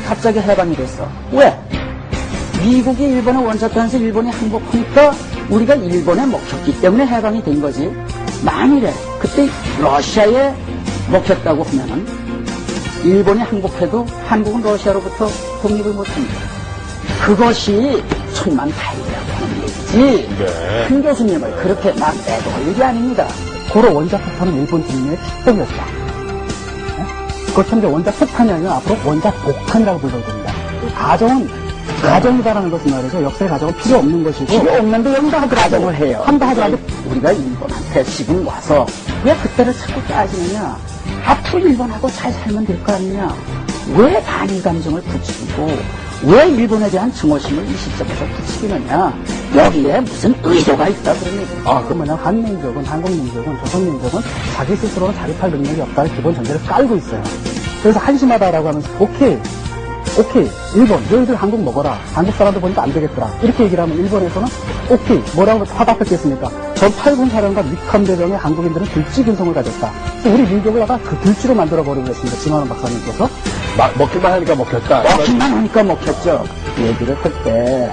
갑자기 해방이 됐어. 왜? 미국이 일본을 원잡하면서 일본이 항복하니까 우리가 일본에 먹혔기 때문에 해방이 된 거지. 만일에 그때 러시아에 먹혔다고 하면은 일본이 항복해도 한국은 러시아로부터 독립을 못합니다. 그것이 천만다행이라고 하는 얘기지. 네. 큰 교수님을 그렇게 막 내놓을 일이 아닙니다. 고로 원자 폭탄은 일본 국민의 축복이었다. 그렇다면 이제 원자 폭탄이 아니라 앞으로 원자 폭탄이라고 불러야 됩니다. 가정이라는 것은 말이죠. 역사의 가정은 필요 없는 것이고. 필요 없는데 여기다가 가정을 해요. 한다 하더라도 우리가 일본한테 지금 와서 왜 그때를 자꾸 따지느냐. 앞으로 일본하고 잘 살면 될 거 아니냐. 왜 반일 감정을 부추기고 왜 일본에 대한 증오심을 이 시점에서 부추기느냐. 여기에 무슨 의도가 있다 그런 얘기죠. 그러면 한민족은, 한국민족은, 조선민족은 자기 스스로는 자립할 능력이 없다는 기본 전제를 깔고 있어요. 그래서 한심하다라고 하면서 오케이, 일본, 너희들 한국 먹어라. 한국 사람들 보니까 안 되겠더라. 이렇게 얘기를 하면 일본에서는 오케이, 뭐라고 화답했겠습니까? 전 8군 사령과 위컴 대령의 한국인들은 들쥐 근성을 가졌다. 그래서 우리 민족을 아까 그 들쥐로 만들어버리고 계십니다. 진화원 박사님께서. 먹기만 하니까 먹혔다. 먹기만 하니까 먹혔죠. 얘기를 할 때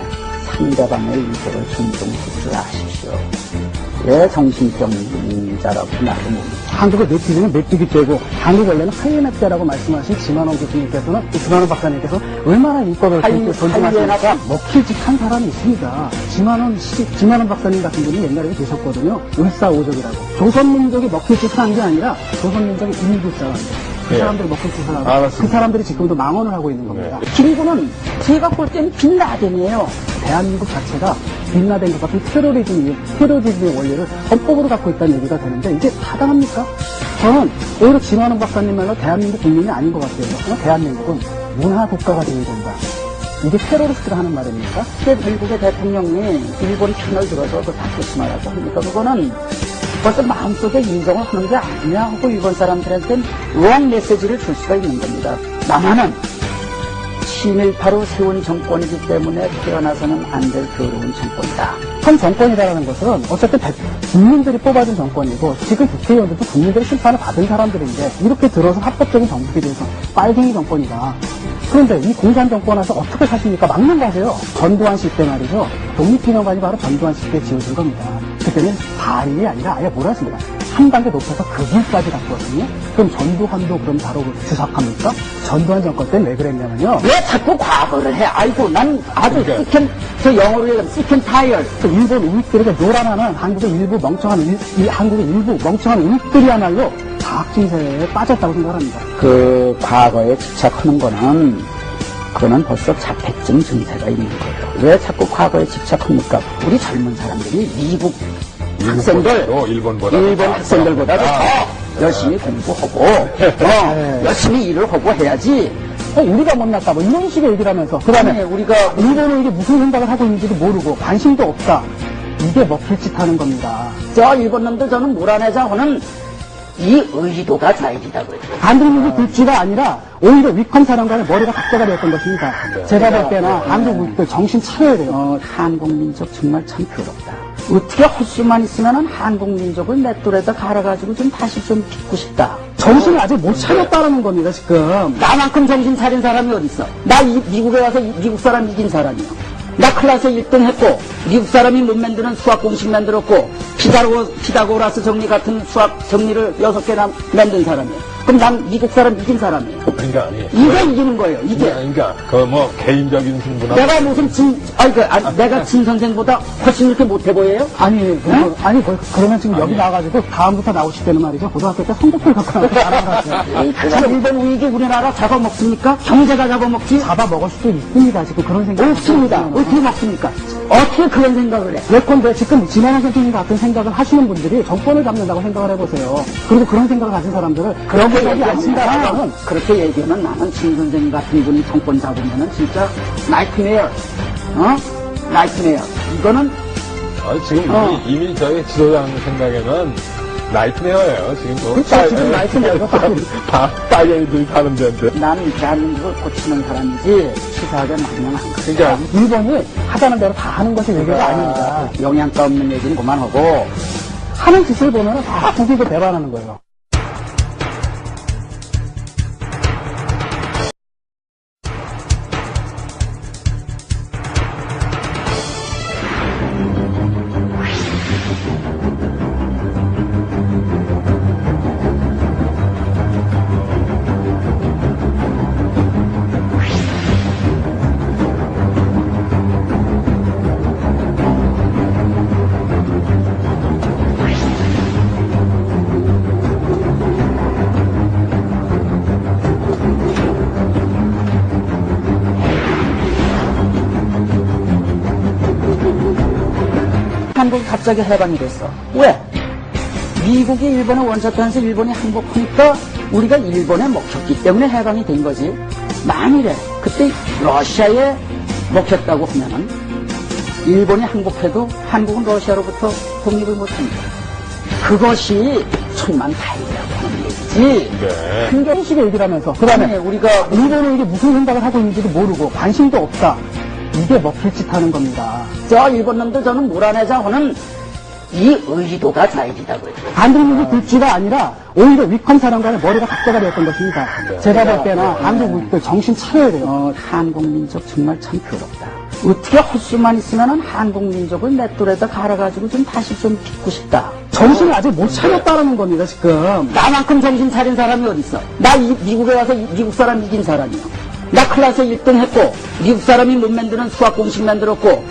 상대방의 의도를 존중할 줄 아십시오. 왜 정신병자라고 나도 모르죠. 한국의 메뚜기는 메뚜기 떼고 한국 원래는 하이에나떼라고 말씀하신 진화원 교수님께서는, 진화원 박사님께서 얼마나 인권을 존중하시니까 먹힐 짓한 사람이 있습니다. 진화원 박사님 같은 분이 옛날에 계셨거든요. 을사오적이라고. 조선민족이 먹힐 짓을 한 게 아니라 조선민족의 일부 사람들. 그 사람들이 먹힐 짓을 하고 그 사람들이 지금도 망언을 하고 있는 겁니다. 그리고는 제가 볼 때는 빈라덴이에요. 대한민국 자체가 빈라덴과 같은 테러리즘의 원리를 헌법으로 갖고 있다는 얘기가 되는데 이게 타당합니까? 저는 오히려 진화원 박사님 말로 대한민국 국민이 아닌 것 같아요. 대한민국은 문화국가가 되어야 된다. 이게 테러리스트가 하는 말입니까? 미국의 대통령이 일본 편을 들어서 그 다케시마라고 합니까? 그거는 벌써 마음속에 인정을 하는 게 아니냐 하고 일본 사람들한테는 롱 메시지를 줄 수가 있는 겁니다. 남한은 친일파로 세운 정권이기 때문에 태어나서는 안 될 더러운 정권이다. 현 정권이라는 것은 어쨌든 국민들이 뽑아준 정권이고 지금 국회의원들도 국민들의 심판을 받은 사람들인데 이렇게 들어서 합법적인 정국에 대해서 빨갱이 정권이다. 그런데 이 공산 정권에서 어떻게 사십니까? 막는 거세요. 전두환 씨 때 말이죠. 독립기념관이 바로 전두환 씨 때 지어진 겁니다. 그때는 발이 아니라 아예 뭐라 했습니다. 한 단계 높여서 극일까지 갔거든요. 그럼 전두환도 그럼 바로 주석합니까? 전두환 정권 때는 왜 그랬냐면요. 왜 자꾸 과거를 해? 아이고, 난 아주 저 영어로 얘기하면 sick and tired. 그 일본 우익들에게 노란하는 한국의 일부 멍청한 우익들이야말로 과학 증세에 빠졌다고 생각합니다. 그 과거에 집착하는 그거는 벌써 자폐증 증세가 있는 거예요. 왜 자꾸 과거에 집착합니까? 우리 젊은 사람들이 미국 학생들, 일본 학생들보다도 더 열심히 공부하고, 열심히 일을 하고 해야지. 우리가 못났다, 뭐 이런 식의 얘기를 하면서. 그 다음에 우리가 일본은 이게 무슨 생각을 하고 있는지도 모르고 관심도 없다. 이게 먹힐 짓 하는 겁니다. 저 일본 놈들 저는 몰아내자 하는 이 의도가 좌익이다 그래요. 한국민족 들쥐가 아니라 오히려 위컴 사령관의 머리가 각자가 되었던 것입니다. 제가 볼 때나 한국 우익들 정신 차려야 돼요. 한국민족 정말 참 괴롭다. 어떻게 할 수만 있으면 한국민족을 맷돌에다 갈아가지고 좀 다시 좀 빚고 싶다. 정신을 아직 못 차렸다는 겁니다, 지금. 나만큼 정신 차린 사람이 어딨어? 나 미국에 와서 미국 사람 이긴 사람이야. 나 클래스 1등 했고, 미국 사람이 못 만드는 수학 공식 만들었고, 피타고라스 정리 같은 수학 정리를 6개나 만든 사람이야. 그럼 난 미국 사람 이긴 사람이에요. 그러니까, 이게 이기는 거예요, 이게. 그러니까, 개인적인 승부나. 내가 무슨 내가 진 선생보다 훨씬 이렇게 못해 보여요? 그러면 지금 여기 나와가지고 다음부터 나오실 때는 말이죠. 고등학교 때 성적표를 갖고 나와서 일본 우익이 우리나라 잡아먹습니까? 경제가 잡아먹지? 잡아먹을 수도 있습니다. 지금 그런 생각. 없습니다. 어떻게 먹습니까? 어떻게 그런 생각을 해? 예컨대 지금 진화원 선생님 같은 생각을 하시는 분들이 정권을 잡는다고 생각을 해보세요. 그리고 그런 생각을 가진 사람들을 그런 생각이 안 친다면 그렇게 얘기하면 나는 진 선생님 같은 분이 정권 잡으면은 진짜 나이트메어. 나이트메어. 이거는 지금 이미 저희 지도자님 생각에는 나이트메어예요. 지금 그렇죠. 지금 나이트메어가 빨갱이들이 사는 데인데. 나는 대한민국을 고치는 사람이지 치사하게 말면 안 돼. 그러니까 일본이 하자는 대로 다 하는 것이 외교가 아닙니다. 영양가 없는 얘기는 그만하고 하는 짓을 보면 다 국익을 배반하는 거예요. 갑자기 해방이 됐어. 왜? 미국이 일본에 원샷하면서 일본이 항복하니까 우리가 일본에 먹혔기 때문에 해방이 된 거지. 만일에 그때 러시아에 먹혔다고 하면은 일본이 항복해도 한국은 러시아로부터 독립을 못합니다. 그것이 천만다행이라고 하는 얘기지. 네. 굉장히 식의 얘기를 하면서 그 아니, 다음에 우리가 일본은 이게 무슨 생각을 하고 있는지도 모르고 관심도 없다. 이게 먹힐 짓 하는 겁니다. 저 일본 놈들 저는 몰아내자 하는 이 의도가 좌익이다고요. 반대민국 불주가 아니라 오히려 위컴 사령관의 머리가 각자가 되었던 것입니다. 제가 볼 때나 한국 국민들 정신 차려야 돼요. 한국민족 정말 참 괴롭다. 어떻게 할 수만 있으면 한국민족을 맷돌에다 갈아가지고 좀 다시 좀 빚고 싶다. 정신을 아직 못 차렸다는 겁니다, 지금. 나만큼 정신 차린 사람이 어딨어? 나 미국에 와서 미국 사람 이긴 사람이야. 나 클래스 1등 했고, 미국 사람이 못 만드는 수학 공식 만들었고,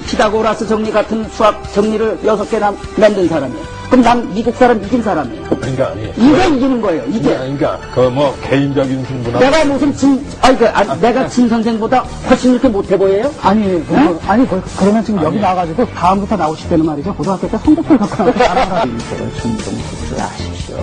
피다고라스 정리 같은 수학 정리를 6개나 만든 사람이야. 그럼 난 미국 사람 이긴 사람이야. 그러니까, 아니. 이게 이기는 거예요, 이게. 그러니까, 개인적인 승부나. 내가 무슨 내가 진 선생보다 훨씬 이렇게 못해 보여요? 아니, 그러면 지금 여기 나와가지고 다음부터 나오실 때는 말이죠. 고등학교 때 성적표를 갖고 나와서 이거를 존중스럽게 하십시오.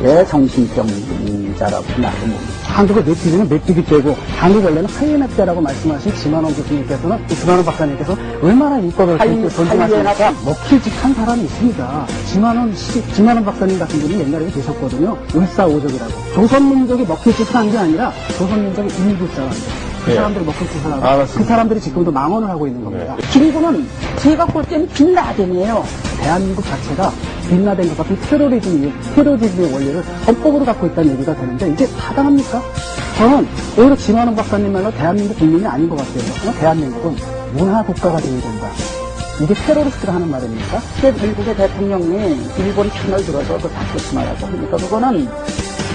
왜 정신병자라고 나도 봅니다. 한국의 메뚜기는 메뚜기 떼고 한국 원래는 하이에나 떼라고 말씀하신 지만원 교수님께서는 지만원 박사님께서 얼마나 인권을 그렇게 존중하시니까 먹힐 짓한 사람이 있습니다. 지만원 박사님 같은 분이 옛날에 계셨거든요. 을사오적이라고. 조선민족이 먹힐 짓을 한 게 아니라 조선민족의 일부 사람들. 그 예. 사람들이 먹힐 짓을 하고 알았습니다. 그 사람들이 지금도 망언을 하고 있는 겁니다. 김구는 제가 볼 때는 빈라덴이에요. 대한민국 자체가 빈라덴 것 같은 테러리즘의 원리를 헌법으로 갖고 있다는 얘기가 되는데 이게 타당합니까? 저는 오히려 지만원 박사님 말로 대한민국 국민이 아닌 것 같아요. 대한민국은 문화국가가 되어야 된다. 이게 테러리스트가 하는 말입니까? 미국의 대통령이 일본 편을 들어서 그 바꾸지 말라고 하니까 그거는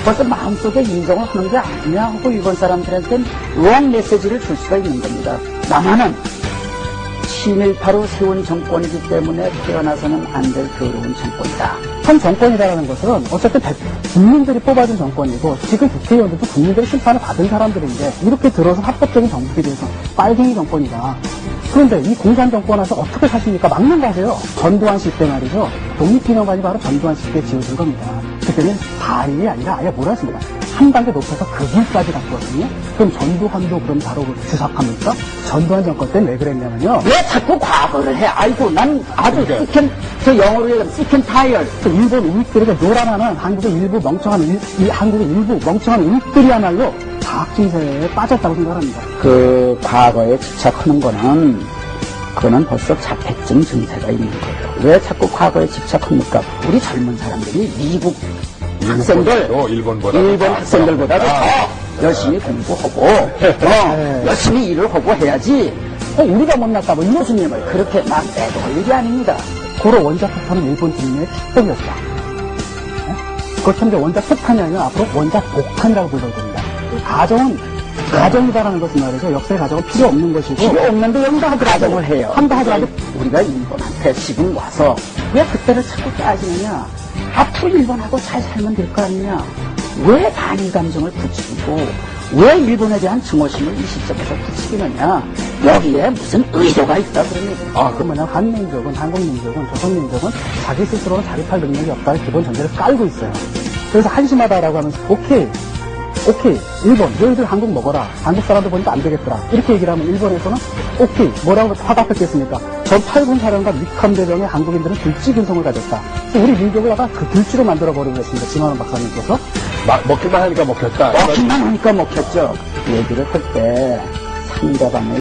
벌써 마음속에 인정을 하는 게 아니냐 하고 일본 사람들한테는 롱 메시지를 줄 수가 있는 겁니다. 남한은 친일파로 세운 정권이기 때문에 태어나서는 안 될 더러운 정권이다. 한 정권이라는 것은 어쨌든 국민들이 뽑아준 정권이고 지금 국회의원들도 국민들의 심판을 받은 사람들인데 이렇게 들어서 합법적인 정국에 대해서 빨갱이 정권이다. 그런데 이 공산 정권에서 어떻게 사십니까? 막는 거세요. 전두환 씨 때 말이죠. 독립기념관이 바로 전두환 씨 때 지어진 겁니다. 그때는 발이 아니라 아예 뭐라 했습니다. 한 단계 높여서 극일까지 갔거든요. 그럼 전두환도 그럼 바로 주석합니까? 전두환 정권 때는 왜 그랬냐면요. 왜 자꾸 과거를 해? 아이고, 난 아주 그러니까. 저 영어로 얘기하면 sick tired. 일본 우익들에게 노란하는 한국의 일부 멍청한 우익들이야말로 자학증세에 빠졌다고 생각합니다. 그 과거에 집착하는 거는 그거는 벌써 자폐증 증세가 있는 거예요. 왜 자꾸 과거에 집착합니까? 우리 젊은 사람들이 미국 학생들, 일본보다 일본 학생들보다도 더 열심히 공부하고 열심히 일을 하고 해야지. 우리가 못났다 뭐 이런 무슨 일을 그렇게 막 내도할 일이 아닙니다. 고로 원자 폭탄은 일본 국민의 축복이었다. 그렇다면 이제 원자 폭탄이 아니라 앞으로 원자 폭탄이라고 불러야 됩니다. 가정이다라는 것은 말이죠. 역사의 가정은 필요 없는 것이고. 필요 없는데 여기다 가정을 해요. 한다 하더라도 우리가 일본한테 지금 와서 왜 그때를 자꾸 따지느냐. 앞으로 일본하고 잘 살면 될 거 아니냐. 왜 반일 감정을 부추기고 왜 일본에 대한 증오심을 이 시점에서 부추기느냐. 여기에 무슨 의도가 있다 그런 얘기입니다. 그 뭐냐, 한민족은, 한국민족은, 조선민족은 자기 스스로는 자립할 능력이 없다는 기본 전제를 깔고 있어요. 그래서 한심하다라고 하면서, 오케이, 일본, 너희들 한국 먹어라. 한국 사람들 보니까 안 되겠더라. 이렇게 얘기를 하면 일본에서는, 오케이, 뭐라고 화답했겠습니까? 전 8군 사령과 위컴 대령의 한국인들은 들쥐 근성을 가졌다. 그래서 우리 민족을 아까 그 들쥐로 만들어버리고 계십니다. 지만원 박사님께서. 먹기만 하니까 먹혔다. 먹기만 하니까 먹혔죠. 얘기를 할 때 상대방의